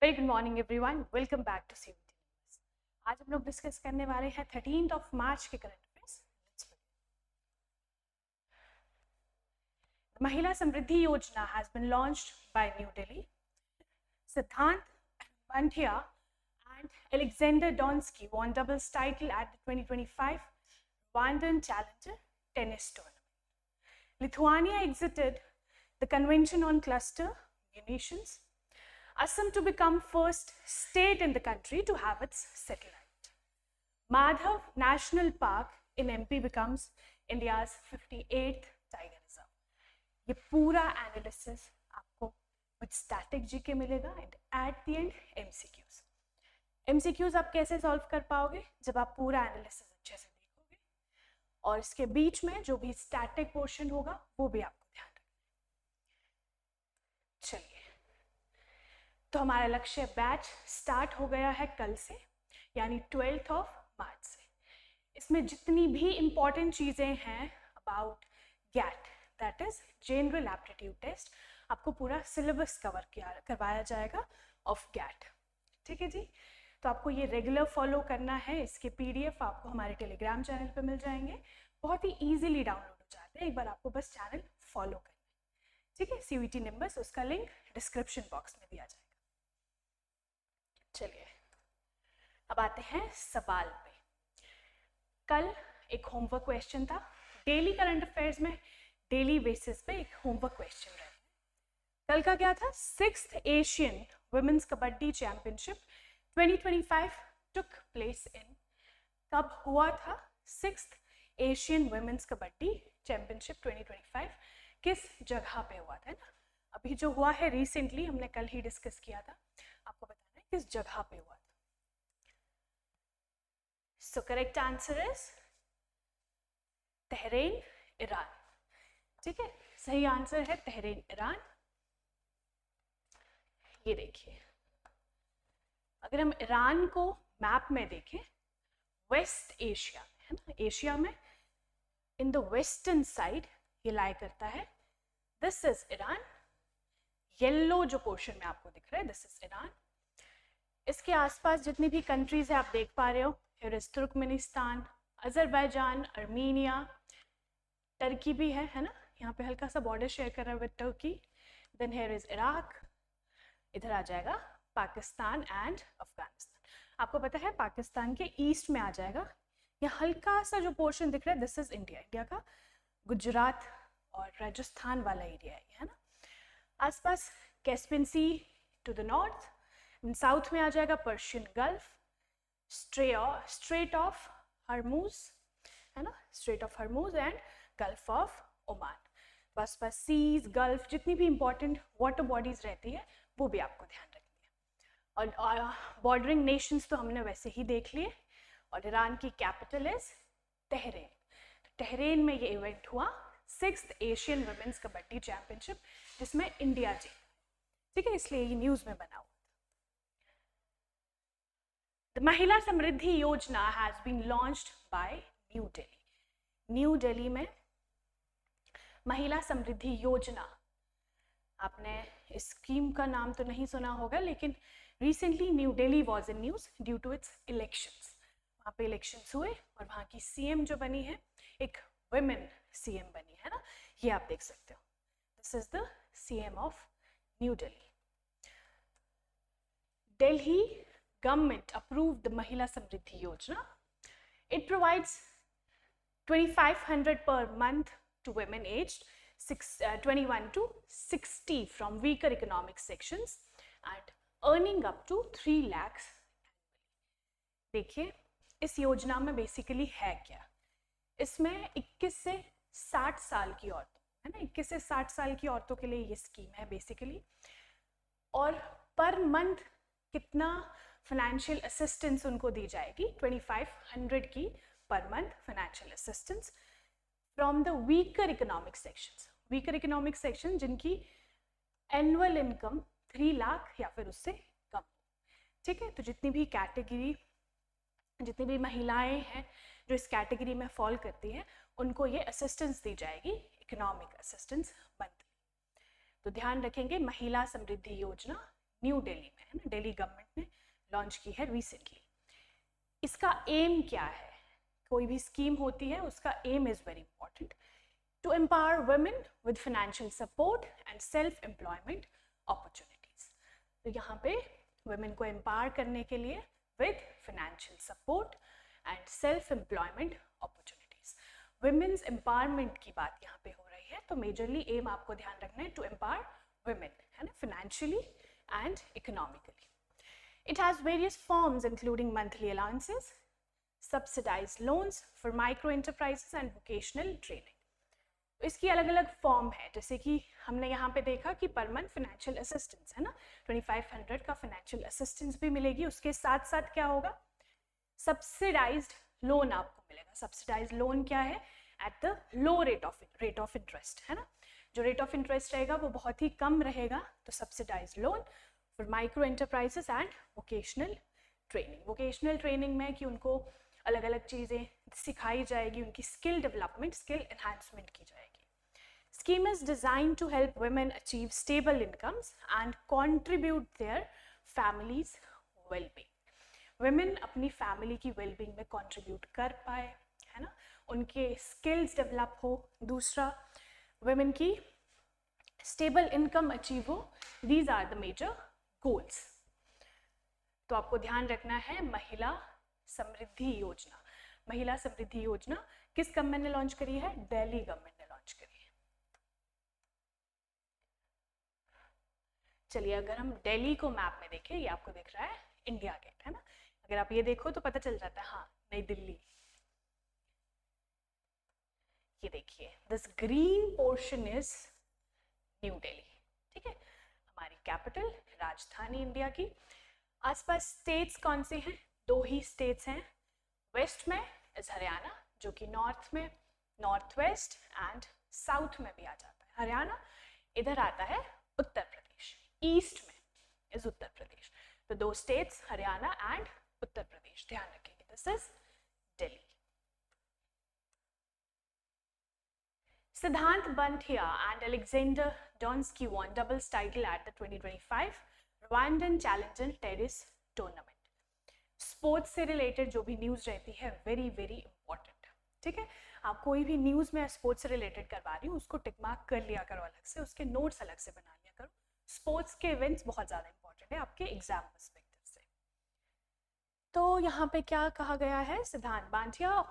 Very good morning everyone, welcome back to CVT news. आज हम लोग डिस्कस करने वाले हैं 13 मार्च के current affairs. Mahila Samriddhi Yojana has been launched by New Delhi. Siddhant Banthia and Alexander Donsky won doubles title at the 2025 Rwandan Challenger tennis tournament. Lithuania exited the Convention on Cluster Munitions. Assam to become first state in the country to have its satellite. Madhav National Park in MP becomes India's 58th tiger reserve. ये पूरा analysis आपको with static GK मिलेगा and at the end MCQs. MCQs आप कैसे solve कर पाओगे? जब आप पूरा एनालिसिस अच्छे से देखोगे और इसके बीच में जो भी स्टैटिक पोर्शन होगा वो भी आपको ध्यान रखना है. चलिए, तो हमारा लक्ष्य बैच स्टार्ट हो गया है कल से, यानी 12 मार्च से. इसमें जितनी भी इम्पॉर्टेंट चीज़ें हैं about GAT, that is general aptitude test, आपको पूरा सिलेबस कवर करवाया जाएगा ऑफ गैट. ठीक है जी. तो आपको ये रेगुलर फॉलो करना है. इसके पीडीएफ आपको हमारे टेलीग्राम चैनल पे मिल जाएंगे, बहुत ही ईजिली डाउनलोड हो जाते हैं. एक बार आपको बस चैनल फॉलो करना है. ठीक है. सीवीटी निम्बस, उसका लिंक डिस्क्रिप्शन बॉक्स में दिया जाएगा. चलिए, अब आते हैं सवाल पे. कल एक होमवर्क क्वेश्चन था. डेली करंट अफेयर्स में डेली बेसिस पे एक होमवर्क क्वेश्चन रहता है. कल का क्या था? 6th Asian women's kabaddi championship 2025 took place in. कब हुआ था 6th Asian women's kabaddi championship 2025? किस जगह पे हुआ था ना? अभी जो हुआ है रिसेंटली, हमने कल ही डिस्कस किया था. आपको बताना है किस जगह पे हुआ था. So correct answer is Tehran, Iran. ठीक है, सही आंसर है तहरीन, ईरान. ये देखिए, अगर हम ईरान को मैप में देखें, वेस्ट एशिया में है ना, एशिया में इन द वेस्टर्न साइड ये लाई करता है. This is Iran. येलो जो पोर्शन में आपको दिख रहा है, दिस इज ईरान. इसके आसपास जितनी भी कंट्रीज है आप देख पा रहे हो. Here is Turkmenistan, Azerbaijan, Armenia, Turkey भी है ना, यहाँ पे हल्का सा बॉर्डर शेयर कर रहा है with Turkey. Then here is Iraq. इधर आ जाएगा पाकिस्तान एंड अफगानिस्तान. आपको पता है पाकिस्तान के ईस्ट में आ जाएगा. यहाँ हल्का सा जो पोर्शन दिख रहा है, दिस इज इंडिया. इंडिया का गुजरात और राजस्थान वाला एरिया है ना. आसपास Caspian Sea to the north. South में आ जाएगा Persian Gulf, Strait of Hormuz है ना, Strait of Hormuz and Gulf of Oman. बस बस सीज, गल्फ, जितनी भी इंपॉर्टेंट वाटर बॉडीज रहती है वो भी आपको ध्यान रखनी है. और बॉर्डरिंग नेशंस तो हमने वैसे ही देख लिए. और ईरान की कैपिटल इज तहरीन. तहरीन में ये इवेंट हुआ 6th Asian women's kabaddi championship, जिसमें इंडिया जीता. ठीक है, इसलिए ये न्यूज में बना हुआ. The महिला समृद्धि योजना has been launched by New Delhi. New Delhi में महिला समृद्धि योजना, आपने इस स्कीम का नाम तो नहीं सुना होगा, लेकिन recently New Delhi was in news due to its elections. वहाँ पे इलेक्शंस हुए और वहाँ की सीएम जो बनी है, एक वुमेन सीएम बनी है ना, ये आप देख सकते हो. This is the CM of new Delhi. Delhi government approved the Mahila Samriddhi Yojana. It provides 2,500 per month to women aged 21 to 60 from weaker economic sections and earning up to 3 lakhs. देखिए, इस योजना में बेसिकली है क्या? इसमें 21 से 60 साल की औरतों है ना, 21 से 60 साल की औरतों के लिए ये स्कीम है बेसिकली. और पर मंथ कितना फाइनेंशियल असिस्टेंस उनको दी जाएगी? 2,500 की per month financial assistance from the weaker economic sections. Weaker economic section जिनकी एनुअल इनकम 3 लाख या फिर उससे कम. ठीक है, तो जितनी भी कैटेगरी, जितनी भी महिलाएं हैं जो इस कैटेगरी में फॉल करती हैं, उनको ये असिस्टेंस दी जाएगी, इकोनॉमिक असिस्टेंस मंथली. तो ध्यान रखेंगे, महिला समृद्धि योजना न्यू दिल्ली में, है ना, दिल्ली गवर्नमेंट ने लॉन्च की है रिसेंटली। इसका एम क्या है? कोई भी स्कीम होती है उसका aim is very important, to empower women with financial support and self employment opportunities. तो यहाँ पे वुमेन को एम्पावर करने के लिए with financial support and self employment opportunities, women's empowerment की बात यहाँ पे हो रही है। तो मेजरली एम आपको ध्यान रखना है, टू एम्पावर वुमेन, है ना, financially and economically. It has various forms including monthly allowances, subsidized loans for micro enterprises and vocational training. तो इसकी अलग अलग फॉर्म है, जैसे कि हमने यहाँ पे देखा कि पर मंथ फाइनेंशियल असिस्टेंस, है ना, 2500 का फाइनेंशियल असिस्टेंस भी मिलेगी। उसके साथ साथ क्या होगा, सब्सिडाइज्ड लोन आपको मिलेगा। सब्सिडाइज्ड लोन क्या है, at the low rate of interest, है ना, जो रेट ऑफ इंटरेस्ट रहेगा वो बहुत ही कम रहेगा। तो subsidised loan for micro enterprises and vocational training. Vocational training में कि उनको अलग अलग चीज़ें सिखाई जाएगी, उनकी स्किल डेवलपमेंट, स्किल एनहांसमेंट की जाएगी। Scheme is design to help women achieve stable incomes and contribute their families wellbeing. Women अपनी फैमिली की वेलबींग में कॉन्ट्रीब्यूट कर पाए, है ना, उनके स्किल्स डेवलप हो। दूसरा, वुमेन की स्टेबल इनकम अचीव हो। These are the major goals. तो आपको ध्यान रखना है, महिला समृद्धि योजना। महिला समृद्धि योजना किस गवर्नमेंट ने लॉन्च करी है? दिल्ली गवर्नमेंट ने लॉन्च करी है। चलिए, अगर हम दिल्ली को मैप में देखें, ये आपको दिख रहा है इंडिया गेट, है ना, अगर आप ये देखो तो पता चल जाता है, हाँ, नई दिल्ली। ये देखिए, this green portion is new Delhi, ठीक है, हमारी कैपिटल, राजधानी इंडिया की। आसपास स्टेट्स कौन से हैं? 2 ही स्टेट्स हैं। वेस्ट में इज हरियाणा, जो कि नॉर्थ में, नॉर्थ वेस्ट एंड साउथ में भी आ जाता है हरियाणा। इधर आता है उत्तर प्रदेश, ईस्ट में इज उत्तर प्रदेश। तो 2 स्टेट्स, हरियाणा एंड उत्तर प्रदेश, ध्यान रखेंगे। This is Delhi. Siddhant Bantia and Alexander Donsky won doubles title at the 2025 Rwandan Challenger Tennis Tournament. Sports से रिलेटेड जो भी न्यूज़ रहती है, वेरी वेरी इंपॉर्टेंट, ठीक है। आप कोई भी न्यूज़ में स्पोर्ट्स से रिलेटेड करवा रही हूँ, उसको टिक मार्क कर लिया करो अलग से, उसके नोट्स अलग से बना लिया करो। स्पोर्ट्स के इवेंट्स बहुत ज़्यादा इंपॉर्टेंट है आपके एग्जाम पर्सपेक्टिव से। तो यहाँ पे क्या कहा गया है? सिद्धांत बांटिया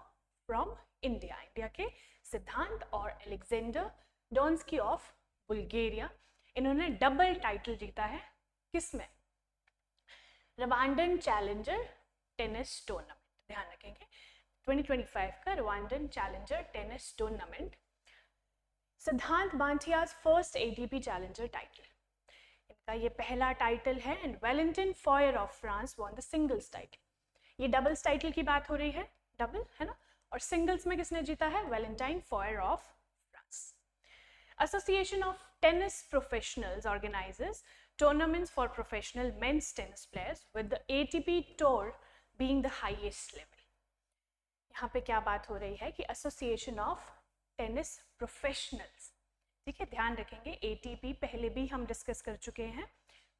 फ्रॉम इंडिया, इंडिया के सिद्धांत, और अलेक्जेंडर डोंस्की ऑफ बुल्गारिया, इन्होंने डबल टाइटल जीता है। किसमें? रवांडन चैलेंजर टेनिस टूर्नामेंट, ध्यान रखेंगे 2025 का रवांडन चैलेंजर टेनिस टूर्नामेंट। सिद्धांत बांटियाज फर्स्ट एटीपी चैलेंजर टाइटल, इनका ये पहला टाइटल है। And Valentin foyer of France won the singles title. ये डबल्स टाइटल की बात हो रही है, डबल, है ना, और सिंगल्स में किसने जीता है? Valentine foyer of France. Association of Tennis professionals organises tournaments for professional men's tennis players with the ATP tour being the highest level. यहाँ पे क्या बात हो रही है कि एसोसिएशन ऑफ टेनिस प्रोफेशनल्स, ठीक है, ध्यान रखेंगे। ATP पहले भी हम डिस्कस कर चुके हैं,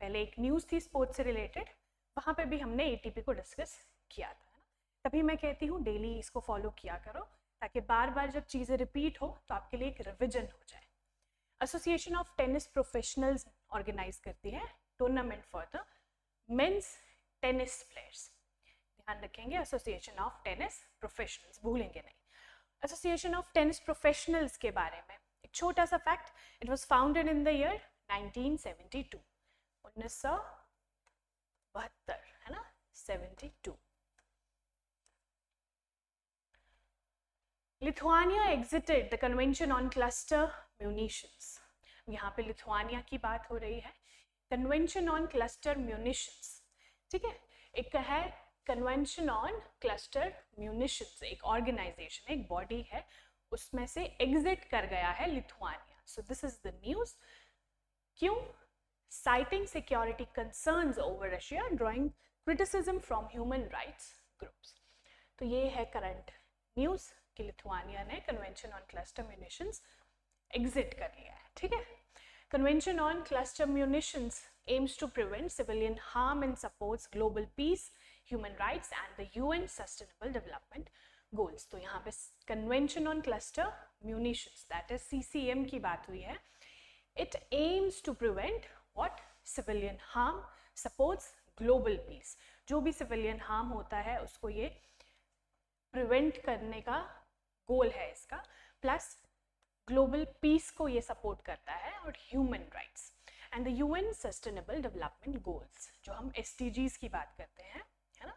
पहले एक न्यूज़ थी स्पोर्ट्स से रिलेटेड, वहाँ पे भी हमने ATP को डिस्कस किया था, है ना। तभी मैं कहती हूँ डेली इसको फॉलो किया करो, ताकि बार बार जब चीज़ें रिपीट हो तो आपके लिए एक रिविजन हो जाए। Association of Tennis Professionals organize करती है tournament for the men's tennis players, ध्यान रखेंगे। एसोसिएशन ऑफ टेनिस प्रोफेशनल्स, भूलेंगे नहीं। एसोसिएशन ऑफ टेनिस प्रोफेशनल्स के बारे में एक छोटा सा fact, it was founded in the year 1972, 1972, है ना, 72। Lithuania exerted the convention on cluster munitions. यहाँ पे लिथुआनिया की बात हो रही है, कन्वेंशन ऑन क्लस्टर म्यूनिशंस, ठीक है। एक है कन्वेंशन ऑन क्लस्टर म्यूनिशंस, एक ऑर्गेनाइजेशन, एक बॉडी है, उसमें से एग्जिट कर गया है Lithuania. So this is the news. क्यों? Citing security concerns over Russia, drawing criticism from human rights groups. तो ये है करंट न्यूज कि लिथुआनिया ने convention on cluster munitions exit कर लिया है, ठीक है। Convention on Cluster Munitions aims to prevent civilian harm and supports global peace, human rights and the UN Sustainable Development Goals. तो यहाँ पे Convention on Cluster Munitions, that is CCM की बात हुई है. It aims to prevent what? Civilian harm, supports global peace. जो भी civilian harm होता है उसको ये prevent करने का goal है इसका, plus global peace को ये support करता है, और human rights and the UN Sustainable Development Goals, जो हम SDGs की बात करते हैं, है ना,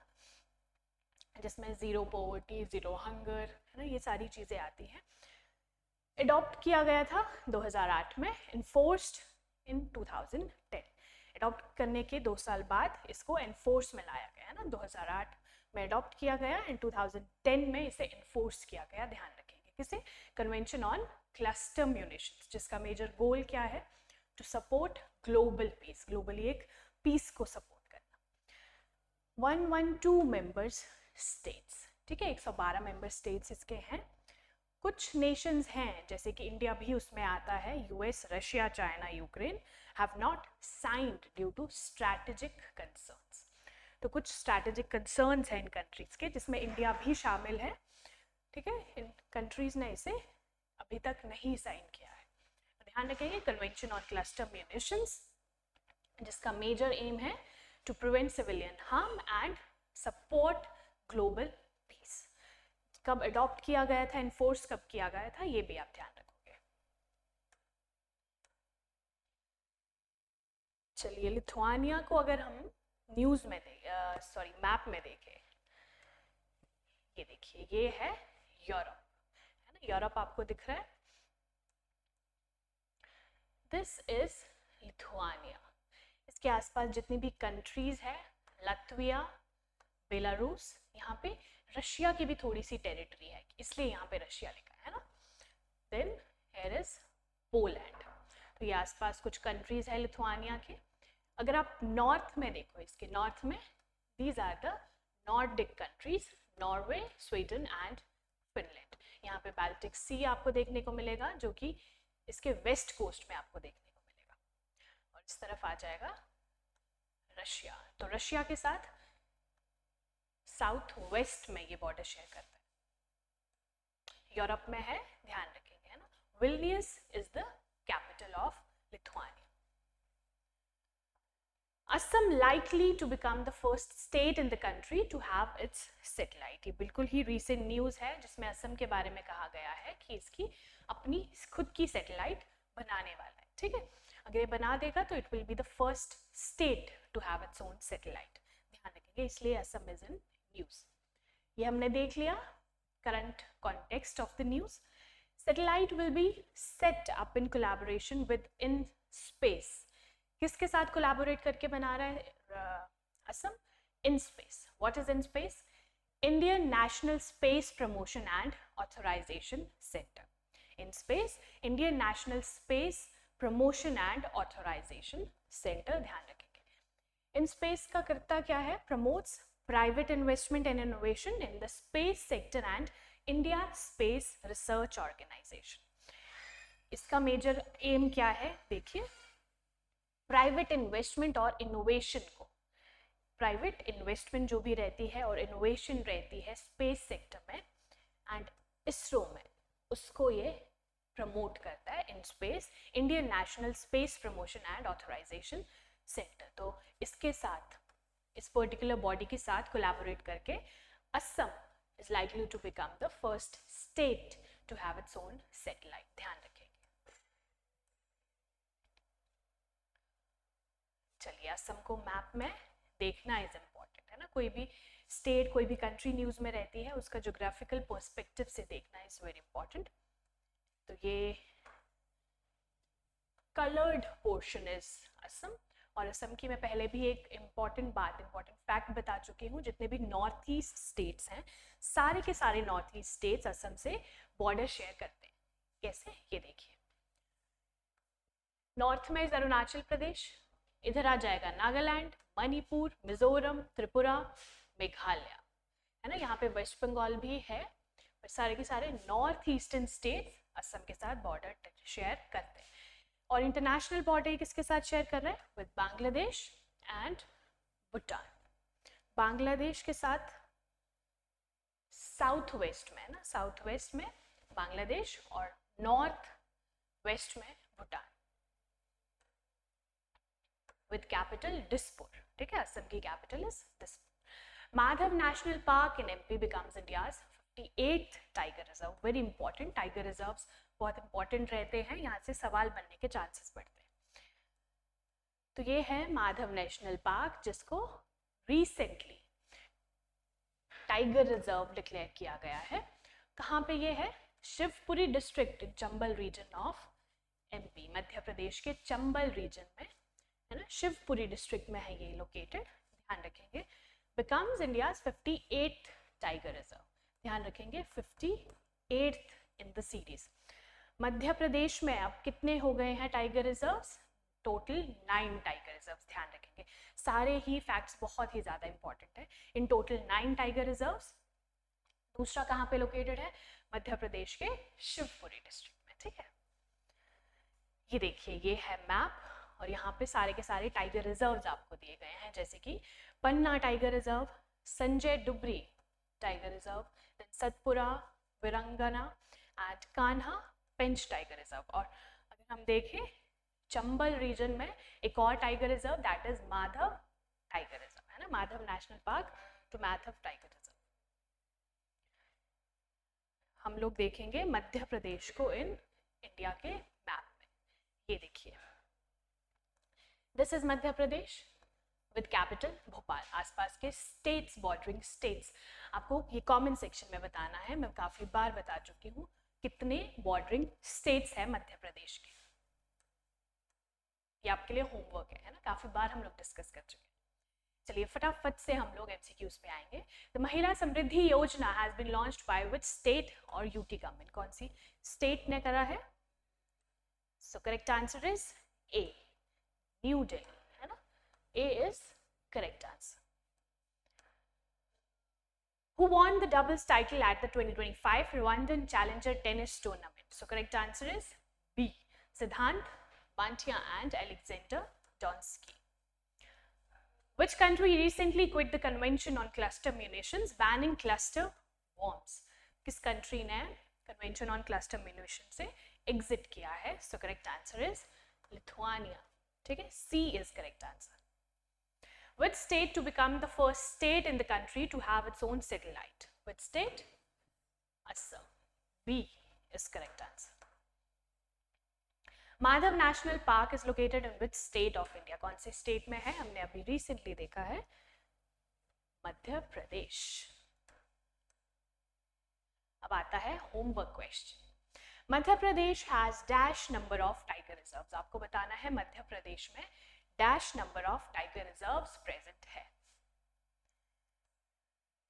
जिसमें ज़ीरो पॉवर्टी, ज़ीरो हंगर, है ना, ये सारी चीज़ें आती हैं. अडॉप्ट किया गया था 2008 में, इन्फोर्स्ड इन 2010. अडॉप्ट करने के 2 साल बाद इसको एनफोर्स में लाया गया है ना. 2008 में अडॉप्ट किया गया एंड 2010 में इसे इन्फोर्स किया गया. ध्यान रखेंगे किसे? कन्वेंशन ऑन क्लस्टर म्यूनिशंस, जिसका मेजर गोल क्या है? To support global peace, globally एक पीस को सपोर्ट करना. 112 मेंबर्स स्टेट्स, ठीक है, 112 मेंबर स्टेट्स इसके हैं. कुछ नेशंस हैं जैसे कि इंडिया भी उसमें आता है, US, Russia, China, Ukraine, have not signed due to strategic concerns. तो कुछ स्ट्रैटेजिक कंसर्न्स हैं इन कंट्रीज के, जिसमें इंडिया भी शामिल है. ठीक है, इन कंट्रीज ने इसे अभी तक नहीं साइन किया है. ध्यान रखेंगे कन्वेंशन ऑन क्लस्टर म्यूनिशंस, जिसका मेजर एम है to prevent civilian harm and support global peace. कब अडॉप्ट किया गया था, इन्फोर्स कब किया गया था, ये भी आप ध्यान रखोगे. चलिए, लिथुआनिया को अगर हम न्यूज में मैप में देखें, ये देखिए, ये है यूरोप, है ना, यूरोप आपको दिख रहा है. This is Lithuania. इसके आसपास जितनी भी कंट्रीज है, लत्विया, बेलारूस, यहाँ पे रशिया की भी थोड़ी सी टेरिटरी है, इसलिए यहाँ पे रशिया लिखा है ना. Then here is Poland. तो ये आसपास कुछ कंट्रीज है लिथुआनिया के. अगर आप नॉर्थ में देखो, इसके नॉर्थ में, these are the Nordic countries, Norway, Sweden and Finland. यहाँ पे बाल्टिक सी आपको देखने को मिलेगा, जो कि इसके वेस्ट कोस्ट में आपको देखने को मिलेगा, और इस तरफ आ जाएगा रशिया. तो रशिया के साथ साउथ वेस्ट में ये बॉर्डर शेयर करता है. यूरोप में है, ध्यान रखेंगे, है ना. Vilnius is the capital of Lithuania. Assam likely to become the first state in the country to have its satellite. ये बिल्कुल ही recent news है, जिसमें असम के बारे में कहा गया है कि इसकी अपनी खुद की सैटेलाइट बनाने वाला है. ठीक है, अगर ये बना देगा तो it will be the first state to have its own satellite. ध्यान रखेंगे, इसलिए असम is in news. ये हमने देख लिया current context of the news. Satellite will be set up in collaboration with IN-SPACe. किसके साथ कोलैबोरेट करके बना रहा है Assam? IN-SPACe. What is IN-SPACe? Indian National Space Promotion and Authorisation Centre. IN-SPACe, Indian National Space Promotion and Authorisation Centre. ध्यान रखेंगे. IN-SPACe का करता क्या है? Promotes private investment and innovation in the space sector and India Space Research Organisation. इसका major aim क्या है? देखिए, प्राइवेट इन्वेस्टमेंट और इनोवेशन को, प्राइवेट इन्वेस्टमेंट जो भी रहती है और इनोवेशन रहती है स्पेस सेक्टर में एंड इसरो में, उसको ये प्रमोट करता है IN-SPACe, Indian National Space Promotion and Authorisation Centre. तो इसके साथ, इस पर्टिकुलर बॉडी के साथ कोलैबोरेट करके Assam is likely to become the first state to have its own satellite. ध्यान रखेंगे. चलिए, असम को मैप में देखना इज इम्पॉर्टेंट, है ना. कोई भी स्टेट, कोई भी कंट्री न्यूज में रहती है, उसका ज्योग्राफिकल पर्सपेक्टिव से देखना इज वेरी इंपॉर्टेंट. तो ये कलर्ड पोर्शन इज असम. और असम की मैं पहले भी एक इम्पॉर्टेंट फैक्ट बता चुकी हूँ. जितने भी नॉर्थ ईस्ट स्टेट्स हैं, सारे के सारे नॉर्थ ईस्ट स्टेट्स असम से बॉर्डर शेयर करते हैं. कैसे? ये देखिए, नॉर्थ में अरुणाचल प्रदेश, इधर आ जाएगा नागालैंड, मणिपुर, मिजोरम, त्रिपुरा, मेघालय, है ना. यहाँ पे वेस्ट बंगाल भी है, और सारे के सारे नॉर्थ ईस्टर्न स्टेट्स असम के साथ बॉर्डर शेयर करते हैं. और इंटरनेशनल बॉर्डर किसके साथ शेयर कर रहा है? With Bangladesh and Bhutan. बांग्लादेश के साथ साउथ वेस्ट में है ना, साउथ वेस्ट में बांग्लादेश और नॉर्थ वेस्ट में भूटान, विद कैपिटल दिसपुर। ठीक है, असम की capital is Dispur. Madhav national park in MP becomes India's 58th tiger reserve. Very important, tiger reserves बहुत इंपॉर्टेंट रहते हैं, यहाँ से सवाल बनने के चांसेस बढ़ते हैं। तो ये है माधव नेशनल पार्क जिसको रिसेंटली टाइगर रिजर्व डिक्लेयर किया गया है। कहाँ पे ये है? Shivpuri district in Chambal region of MP, Madhya Pradesh के चंबल रीजन में है ना, शिवपुरी डिस्ट्रिक्ट में है ये लोकेटेड, ध्यान रखेंगे। Becomes India's 58th tiger reserve, ध्यान रखेंगे 58th in the series. Madhya Pradesh में अब कितने हो गए हैं tiger reserves? Total 9 tiger reserves, ध्यान रखेंगे। सारे ही फैक्ट्स बहुत ही ज़्यादा इंपॉर्टेंट है। In total 9 tiger reserves. दूसरा कहाँ पे लोकेटेड है? मध्य प्रदेश के शिवपुरी डिस्ट्रिक्ट में। ठीक है, ये देखिए ये है मैप और यहाँ पे सारे के सारे टाइगर रिजर्व्स आपको दिए गए हैं, जैसे कि Panna tiger reserve, Sanjay Dubri tiger reserve, then Satpura, Veerangana and Kanha Pench tiger reserve. और अगर हम देखें चंबल रीजन में एक और tiger reserve, that is Madhav tiger reserve, है ना, Madhav national park to Madhav tiger reserve. हम लोग देखेंगे मध्य प्रदेश को इन इंडिया के मैप में। ये देखिए, this is Madhya Pradesh with capital Bhopal. आसपास के स्टेट्स, बॉर्डरिंग स्टेट्स, आपको ये कमेंट सेक्शन में बताना है। मैं काफी बार बता चुकी हूँ कितने बॉर्डरिंग स्टेट्स हैं मध्य प्रदेश के। ये आपके लिए होमवर्क है ना, काफी बार हम लोग डिस्कस कर चुके हैं। चलिए फटाफट से हम लोग एमसीक्यूज पे आएंगे। तो Mahila Samriddhi Yojana has been launched by which state और यूटी गवर्नमेंट? कौन सी स्टेट ने करा है? So correct answer is A, New Delhi, है ना, A is correct answer. Who won the doubles title at the 2025 Rwandan Challenger Tennis Tournament? So correct answer is B, Siddhant Bantia and Alexander Donsky. Which country recently quit the Convention on Cluster Munitions banning cluster bombs? किस country ने Convention on Cluster Munitions से exit किया है? So correct answer is Lithuania. ठीक है, C is correct answer. Which state to become the first state in the country to have its own satellite? Which state? Assam. B is correct answer. Madhav national park is located in which state of India? कौन से state में है? हमने अभी recently देखा है मध्य प्रदेश। अब आता है homework question. Madhya Pradesh has dash number of tiger reserves. आपको बताना है मध्य प्रदेश में dash number of tiger reserves present है।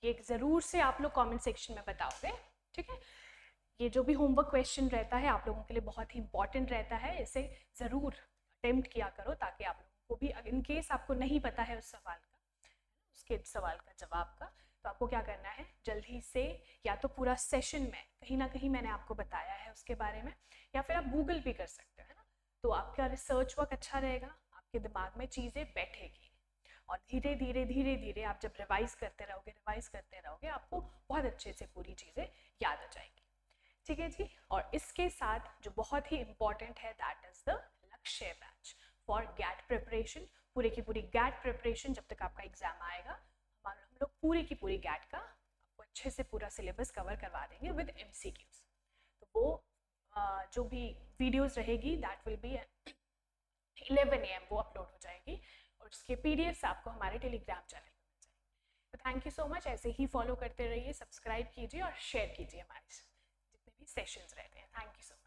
ये जरूर से आप लोग कमेंट सेक्शन में बताओगे। ठीक है, ये जो भी होमवर्क क्वेश्चन रहता है आप लोगों के लिए बहुत ही इंपॉर्टेंट रहता है, इसे ज़रूर अटेम्प्ट किया करो ताकि आप लोगों को भी, इन केस आपको नहीं पता है उस सवाल का, उसके सवाल का जवाब का, तो आपको क्या करना है, जल्दी से या तो पूरा सेशन में कहीं ना कहीं मैंने आपको बताया है उसके बारे में, या फिर आप गूगल भी कर सकते हो, है ना, तो आपका रिसर्च वर्क अच्छा रहेगा, आपके दिमाग में चीज़ें बैठेगी और धीरे धीरे धीरे धीरे आप जब रिवाइज करते रहोगे आपको बहुत अच्छे से पूरी चीज़ें याद आ जाएंगी। ठीक है जी, और इसके साथ जो बहुत ही इंपॉर्टेंट है दैट इज द लक्ष्य बैच फॉर गैट प्रिपरेशन। पूरे की पूरी गैट प्रिपरेशन जब तक आपका एग्जाम आएगा हम लोग पूरी की पूरी गैट का आपको अच्छे से पूरा सिलेबस कवर करवा देंगे विद एमसीक्यूज। तो वो जो भी वीडियोस रहेगी दैट विल बी 11 AM वो अपलोड हो जाएगी और उसके PDF आपको हमारे टेलीग्राम चैनल पर मिल जाएंगे। तो थैंक यू सो मच, ऐसे ही फॉलो करते रहिए, सब्सक्राइब कीजिए और शेयर कीजिए हमारे जितने भी सेशंस रहते हैं। Thank you so much.